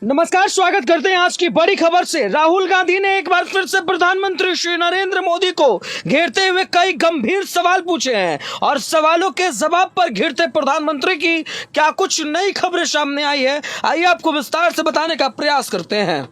नमस्कार, स्वागत करते हैं आज की बड़ी खबर से। राहुल गांधी ने एक बार फिर से प्रधानमंत्री श्री नरेंद्र मोदी को घेरते हुए कई गंभीर सवाल पूछे हैं और सवालों के जवाब पर घिरते प्रधानमंत्री की क्या कुछ नई खबरें सामने आई है, आइए आपको विस्तार से बताने का प्रयास करते हैं।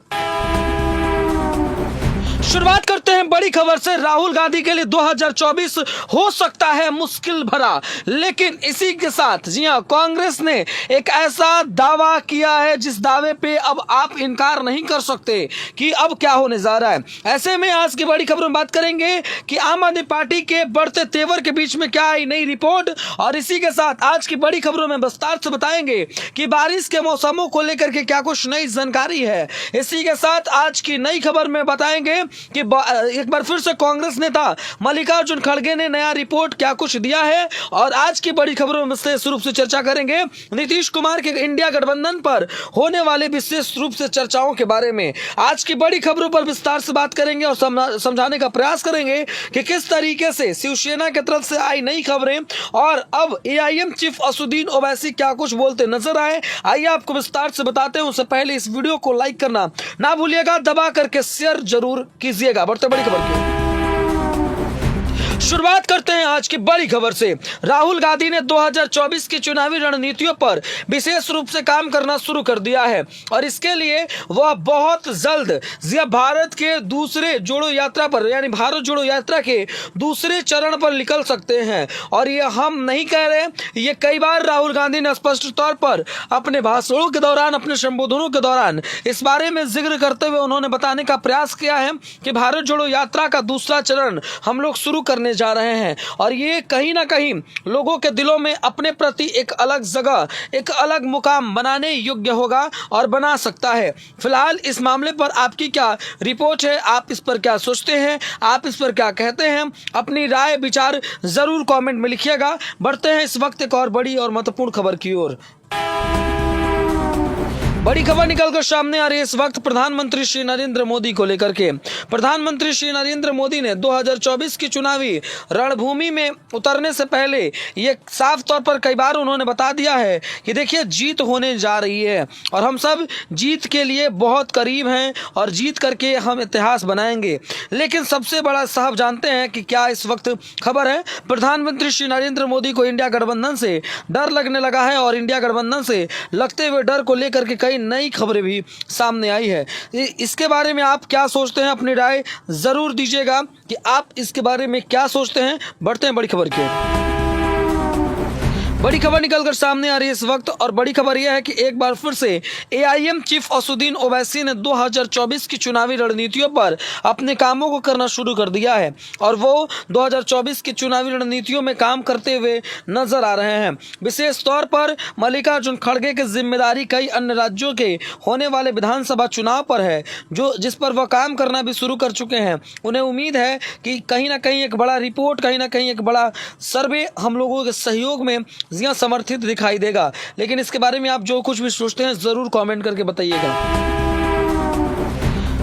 शुरुआत करते हैं बड़ी खबर से। राहुल गांधी के लिए 2024 हो सकता है मुश्किल भरा, लेकिन इसी के साथ जी हां, कांग्रेस ने एक ऐसा दावा किया है जिस दावे पे अब आप इनकार नहीं कर सकते कि अब क्या होने जा रहा है। ऐसे में आज की बड़ी खबर में बात करेंगे कि आम आदमी पार्टी के बढ़ते तेवर के बीच में क्या आई नई रिपोर्ट, और इसी के साथ आज की बड़ी खबरों में विस्तार से बताएंगे कि बारिश के मौसमों को लेकर के क्या कुछ नई जानकारी है। इसी के साथ आज की नई खबर में बताएंगे कि एक बार फिर से कांग्रेस नेता मल्लिकार्जुन खड़गे ने नया रिपोर्ट क्या कुछ दिया है, और आज की बड़ी खबरों में विशेष रूप से चर्चा करेंगे नीतीश कुमार के इंडिया गठबंधन पर होने वाले विशेष रूप से चर्चाओं के बारे में। आज की बड़ी खबरों पर विस्तार से बात करेंगे और समझाने का प्रयास करेंगे कि किस तरीके से शिवसेना की तरफ से आई नई खबरें और अब एआईएम चीफ असदुद्दीन ओवैसी क्या कुछ बोलते नजर आए। आइए आपको विस्तार से बताते हैं। उससे पहले इस वीडियो को लाइक करना ना भूलिएगा, दबा करके शेयर जरूर कीजिएगा। बढ़ते बड़ी खबर की शुरुआत करते हैं आज की बड़ी खबर से। राहुल गांधी ने 2024 की चुनावी रणनीतियों पर विशेष रूप से काम करना शुरू कर दिया है और इसके लिए वह बहुत जल्द भारत के दूसरे जोड़ो यात्रा पर, यानी भारत जोड़ो यात्रा के दूसरे चरण पर निकल सकते हैं। और ये हम नहीं कह रहे, ये कई बार राहुल गांधी ने स्पष्ट तौर पर अपने भाषणों के दौरान, अपने संबोधनों के दौरान इस बारे में जिक्र करते हुए उन्होंने बताने का प्रयास किया है कि भारत जोड़ो यात्रा का दूसरा चरण हम लोग शुरू करने जा रहे हैं और ये कहीं ना कहीं लोगों के दिलों में अपने प्रति एक अलग जगह, एक अलग मुकाम बनाने योग्य होगा और बना सकता है। फिलहाल इस मामले पर आपकी क्या रिपोर्ट है, आप इस पर क्या सोचते हैं, आप इस पर क्या कहते हैं, अपनी राय विचार जरूर कमेंट में लिखिएगा। बढ़ते हैं इस वक्त एक और बड़ी और महत्वपूर्ण खबर की ओर। बड़ी खबर निकलकर सामने आ रही है इस वक्त प्रधानमंत्री श्री नरेंद्र मोदी को लेकर के। प्रधानमंत्री श्री नरेंद्र मोदी ने 2024 की चुनावी रणभूमि में उतरने से पहले ये साफ तौर पर कई बार उन्होंने बता दिया है कि देखिए जीत होने जा रही है और हम सब जीत के लिए बहुत करीब हैं और जीत करके हम इतिहास बनाएंगे। लेकिन सबसे बड़ा साहब जानते हैं कि क्या इस वक्त खबर है। प्रधानमंत्री श्री नरेंद्र मोदी को इंडिया गठबंधन से डर लगने लगा है और इंडिया गठबंधन से लगते हुए डर को लेकर के कई नई खबरें भी सामने आई है। इसके बारे में आप क्या सोचते हैं, अपनी राय जरूर दीजिएगा कि आप इसके बारे में क्या सोचते हैं। बढ़ते हैं बड़ी खबर की ओर। बड़ी खबर निकलकर सामने आ रही है इस वक्त और बड़ी खबर यह है कि एक बार फिर से एआईएम चीफ असदुद्दीन ओवैसी ने 2024 की चुनावी रणनीतियों पर अपने कामों को करना शुरू कर दिया है और वो 2024 की चुनावी रणनीतियों में काम करते हुए नजर आ रहे हैं। विशेष तौर पर मल्लिकार्जुन खड़गे की जिम्मेदारी कई अन्य राज्यों के होने वाले विधानसभा चुनाव पर है, जो जिस पर वह काम करना भी शुरू कर चुके हैं। उन्हें उम्मीद है कि कहीं ना कहीं एक बड़ा रिपोर्ट, कहीं ना कहीं एक बड़ा सर्वे हम लोगों के सहयोग में समर्थित दिखाई देगा। लेकिन इसके बारे में आप जो कुछ भी सोचते हैं जरूर कमेंट करके बताइएगा।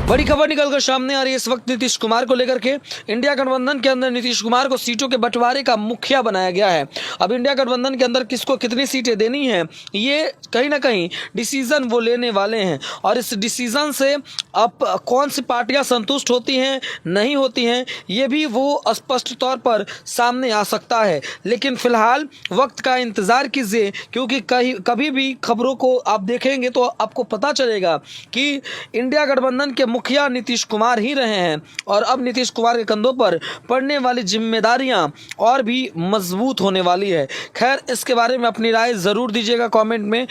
बड़ी खबर निकलकर सामने आ रही है इस वक्त नीतीश कुमार को लेकर के। इंडिया गठबंधन के अंदर नीतीश कुमार को सीटों के बंटवारे का मुखिया बनाया गया है। अब इंडिया गठबंधन के अंदर किसको कितनी सीटें देनी है, ये कहीं ना कहीं डिसीजन वो लेने वाले हैं और इस डिसीजन से अब कौन सी पार्टियां संतुष्ट होती हैं, नहीं होती हैं, ये भी वो स्पष्ट तौर पर सामने आ सकता है। लेकिन फिलहाल वक्त का इंतजार कीजिए, क्योंकि कभी भी खबरों को आप देखेंगे तो आपको पता चलेगा कि इंडिया गठबंधन के मुखिया नीतीश कुमार ही रहे हैं और अब नीतीश कुमार के कंधों पर पड़ने वाली जिम्मेदारियां और भी मजबूत होने वाली है। खैर, इसके बारे में अपनी राय जरूर दीजिएगा कमेंट में।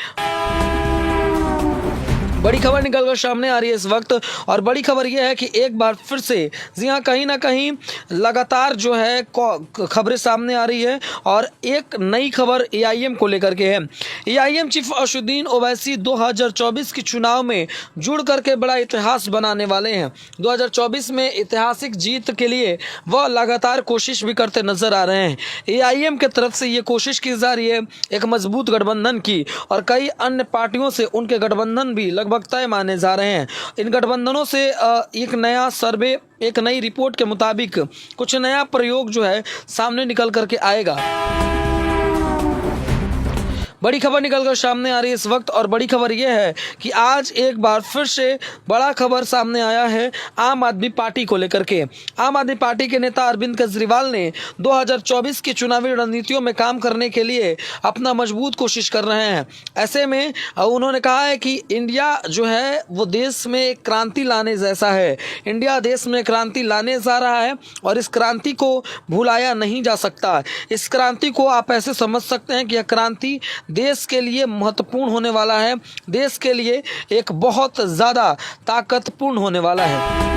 बड़ी खबर निकलकर सामने आ रही है इस वक्त और बड़ी खबर यह है कि एक बार फिर से जी हाँ, कहीं ना कहीं लगातार जो है खबरें सामने आ रही है और एक नई खबर एआईएम को लेकर के है। एआईएम चीफ असदुद्दीन ओवैसी 2024 के चुनाव में जुड़ करके बड़ा इतिहास बनाने वाले हैं। 2024 में ऐतिहासिक जीत के लिए वह लगातार कोशिश भी करते नजर आ रहे हैं। एआईएम की तरफ से ये कोशिश की जा रही है एक मजबूत गठबंधन की और कई अन्य पार्टियों से उनके गठबंधन भी लगभग तय माने जा रहे हैं। इन गठबंधनों से एक नया सर्वे, एक नई रिपोर्ट के मुताबिक कुछ नया प्रयोग जो है सामने निकल करके आएगा। बड़ी खबर निकलकर सामने आ रही है इस वक्त और बड़ी खबर यह है कि आज एक बार फिर से बड़ा खबर सामने आया है आम आदमी पार्टी को लेकर के। आम आदमी पार्टी के नेता अरविंद केजरीवाल ने 2024 की चुनावी रणनीतियों में काम करने के लिए अपना मजबूत कोशिश कर रहे हैं। ऐसे में उन्होंने कहा है कि इंडिया जो है वो देश में एक क्रांति लाने जैसा है। इंडिया देश में क्रांति लाने जा रहा है और इस क्रांति को भुलाया नहीं जा सकता। इस क्रांति को आप ऐसे समझ सकते हैं कि यह क्रांति देश के लिए महत्वपूर्ण होने वाला है, देश के लिए एक बहुत ज़्यादा ताकतपूर्ण होने वाला है।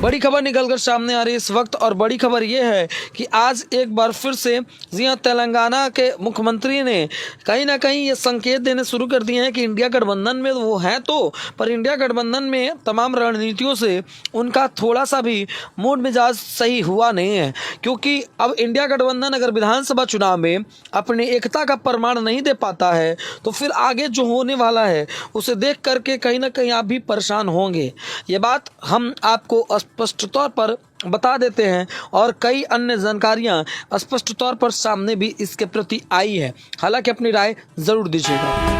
बड़ी खबर निकलकर सामने आ रही है इस वक्त और बड़ी खबर यह है कि आज एक बार फिर से जी तेलंगाना के मुख्यमंत्री ने कहीं ना कहीं ये संकेत देने शुरू कर दिए हैं कि इंडिया गठबंधन में वो हैं तो, पर इंडिया गठबंधन में तमाम रणनीतियों से उनका थोड़ा सा भी मूड मिजाज सही हुआ नहीं है। क्योंकि अब इंडिया गठबंधन अगर विधानसभा चुनाव में अपनी एकता का प्रमाण नहीं दे पाता है तो फिर आगे जो होने वाला है उसे देख करके कहीं ना कहीं आप भी परेशान होंगे। ये बात हम आपको स्पष्ट तौर पर बता देते हैं और कई अन्य जानकारियां स्पष्ट तौर पर सामने भी इसके प्रति आई है। हालांकि अपनी राय जरूर दीजिएगा।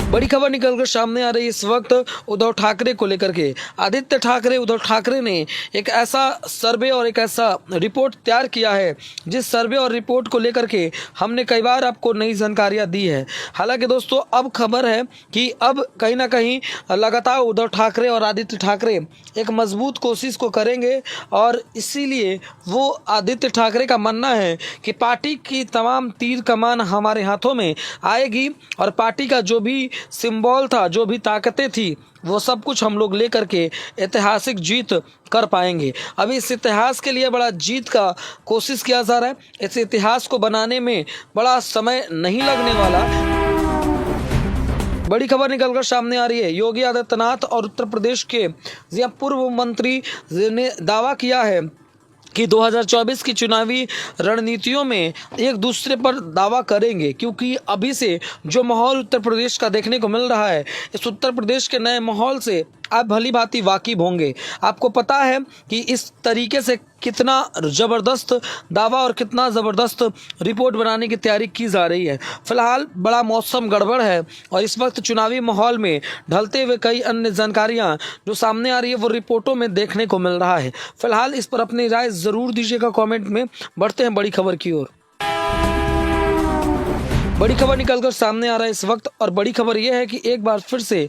बड़ी खबर निकलकर सामने आ रही है इस वक्त उद्धव ठाकरे को लेकर के। आदित्य ठाकरे उद्धव ठाकरे ने एक ऐसा सर्वे और एक ऐसा रिपोर्ट तैयार किया है जिस सर्वे और रिपोर्ट को लेकर के हमने कई बार आपको नई जानकारियां दी है। हालांकि दोस्तों अब खबर है कि अब कहीं ना कहीं लगातार उद्धव ठाकरे और आदित्य ठाकरे एक मजबूत कोशिश को करेंगे और इसीलिए वो आदित्य ठाकरे का मानना है कि पार्टी की तमाम तीर कमान हमारे हाथों में आएगी और पार्टी का जो भी सिंबल था, जो भी ताकतें थी, वो सब कुछ हम लोग लेकर के ऐतिहासिक जीत कर पाएंगे। अभी इस इतिहास के लिए बड़ा जीत का कोशिश किया जा रहा है। इस इतिहास को बनाने में बड़ा समय नहीं लगने वाला। बड़ी खबर निकलकर सामने आ रही है योगी आदित्यनाथ और उत्तर प्रदेश के पूर्व मंत्री ने दावा किया है कि 2024 की चुनावी रणनीतियों में एक दूसरे पर दावा करेंगे। क्योंकि अभी से जो माहौल उत्तर प्रदेश का देखने को मिल रहा है, इस उत्तर प्रदेश के नए माहौल से आप भली भांति वाकिफ होंगे। आपको पता है कि इस तरीके से कितना ज़बरदस्त दावा और कितना ज़बरदस्त रिपोर्ट बनाने की तैयारी की जा रही है। फिलहाल बड़ा मौसम गड़बड़ है और इस वक्त चुनावी माहौल में ढलते हुए कई अन्य जानकारियां जो सामने आ रही है वो रिपोर्टों में देखने को मिल रहा है। फिलहाल इस पर अपनी राय ज़रूर दीजिएगा कमेंट में। बढ़ते हैं बड़ी खबर की ओर। बड़ी खबर निकलकर सामने आ रहा है इस वक्त और बड़ी खबर यह है कि एक बार फिर से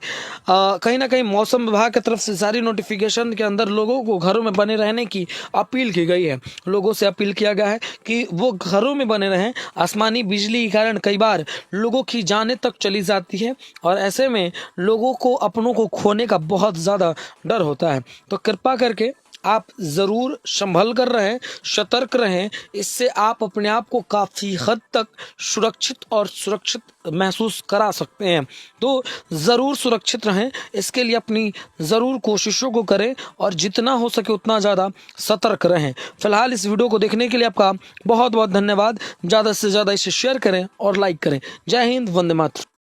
कहीं ना कहीं मौसम विभाग की तरफ से जारी नोटिफिकेशन के अंदर लोगों को घरों में बने रहने की अपील की गई है। लोगों से अपील किया गया है कि वो घरों में बने रहें। आसमानी बिजली के कारण कई बार लोगों की जानें तक चली जाती है और ऐसे में लोगों को अपनों को खोने का बहुत ज़्यादा डर होता है। तो कृपा करके आप ज़रूर संभल कर रहें, सतर्क रहें। इससे आप अपने आप को काफ़ी हद तक सुरक्षित महसूस करा सकते हैं। तो ज़रूर सुरक्षित रहें, इसके लिए अपनी ज़रूर कोशिशों को करें और जितना हो सके उतना ज़्यादा सतर्क रहें। फिलहाल इस वीडियो को देखने के लिए आपका बहुत बहुत धन्यवाद। ज़्यादा से ज़्यादा इसे शेयर करें और लाइक करें। जय हिंद, वंदे मातरम।